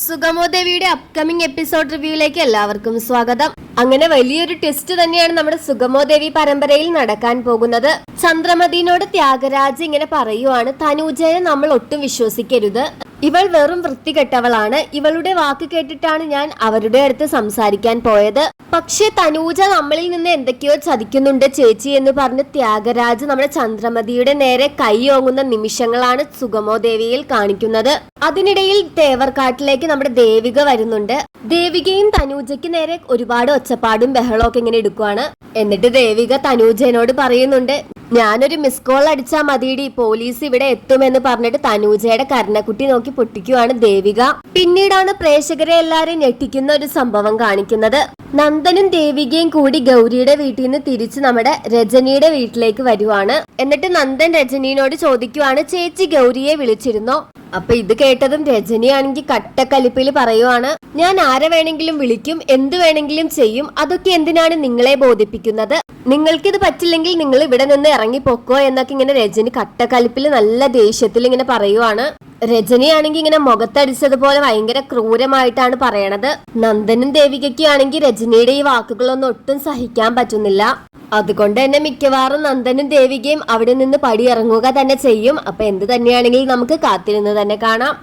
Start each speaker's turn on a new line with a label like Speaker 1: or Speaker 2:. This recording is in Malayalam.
Speaker 1: സുഗമോ ദേവിയുടെ അപ്കമിംഗ് എപ്പിസോഡ് റിവ്യൂയിലേക്ക് എല്ലാവർക്കും സ്വാഗതം. അങ്ങനെ വലിയൊരു ട്വിസ്റ്റ് തന്നെയാണ് നമ്മുടെ സുഗമോ ദേവി പരമ്പരയിൽ നടക്കാൻ പോകുന്നത്. ചന്ദ്രമതിനോട് ത്യാഗരാജ് ഇങ്ങനെ പറയുവാണ്, തനൂജയെ നമ്മൾ ഒട്ടും വിശ്വസിക്കരുത്, ഇവൾ വെറും വൃത്തികെട്ടവളാണ്, ഇവളുടെ വാക്ക് കേട്ടിട്ടാണ് ഞാൻ അവരുടെ അടുത്ത് സംസാരിക്കാൻ പോയത്. പക്ഷെ തനൂജ നമ്മളിൽ നിന്ന് എന്തൊക്കെയോ ചതിക്കുന്നുണ്ട് ചേച്ചി എന്ന് പറഞ്ഞ് ത്യാഗരാജ് നമ്മുടെ ചന്ദ്രമതിയുടെ നേരെ കൈ ഓങ്ങുന്ന നിമിഷങ്ങളാണ് സുഗമോ ദേവിയിൽ കാണിക്കുന്നത്. അതിനിടയിൽ തേവർക്കാട്ടിലേക്ക് നമ്മുടെ ദേവിക വരുന്നുണ്ട്. ദേവികയും തനൂജയ്ക്ക് നേരെ ഒരുപാട് ഒച്ചപ്പാടും ബഹളമൊക്കെ ഇങ്ങനെ എടുക്കുവാണ്. എന്നിട്ട് ദേവിക തനൂജനോട് പറയുന്നുണ്ട്, ഞാനൊരു മിസ് കോൾ അടിച്ചാൽ മതിയിടി, പോലീസ് ഇവിടെ എത്തുമെന്ന് പറഞ്ഞിട്ട് തനൂജയുടെ കർണക്കുട്ടി നോക്കി പൊട്ടിക്കുവാണ് ദേവിക. പിന്നീടാണ് പ്രേക്ഷകരെ എല്ലാരെയും ഞെട്ടിക്കുന്ന ഒരു സംഭവം കാണിക്കുന്നത്. നന്ദനും ദേവികയും കൂടി ഗൗരിയുടെ വീട്ടിൽ നിന്ന് തിരിച്ച് നമ്മുടെ രജനിയുടെ വീട്ടിലേക്ക് വരുവാണ്. എന്നിട്ട് നന്ദൻ രജനിയോട് ചോദിക്കുവാണ്, ചേച്ചി ഗൗരിയെ വിളിച്ചിരുന്നോ? അപ്പൊ ഇത് കേട്ടതും രജനിയാണെങ്കിൽ കട്ടക്കലിപ്പിൽ പറയുവാണ്, ഞാൻ ആരെ വേണമെങ്കിലും വിളിക്കും, എന്ത് വേണമെങ്കിലും ചെയ്യും, അതൊക്കെ എന്തിനാണ് നിങ്ങളെ ബോധിപ്പിക്കുന്നത്? നിങ്ങൾക്കിത് പറ്റില്ലെങ്കിൽ നിങ്ങൾ ഇവിടെ നിന്ന് ഇറങ്ങിപ്പോക്കോ എന്നൊക്കെ ഇങ്ങനെ രജനി കട്ടക്കലിപ്പിൽ നല്ല ദേഷ്യത്തിൽ ഇങ്ങനെ പറയുവാണ്. രജനിയാണെങ്കിൽ ഇങ്ങനെ മുഖത്തടിച്ചതുപോലെ ഭയങ്കര ക്രൂരമായിട്ടാണ് പറയണത്. നന്ദനും ദേവികയ്ക്കും ആണെങ്കിൽ രജനിയുടെ ഈ വാക്കുകളൊന്നും ഒട്ടും സഹിക്കാൻ പറ്റുന്നില്ല. അതുകൊണ്ട് തന്നെ മിക്കവാറും നന്ദനും ദേവികയും അവിടെ നിന്ന് പടി ഇറങ്ങുക തന്നെ ചെയ്യും. അപ്പൊ എന്ത് തന്നെയാണെങ്കിലും നമുക്ക് കാത്തിരുന്ന് തന്നെ കാണാം.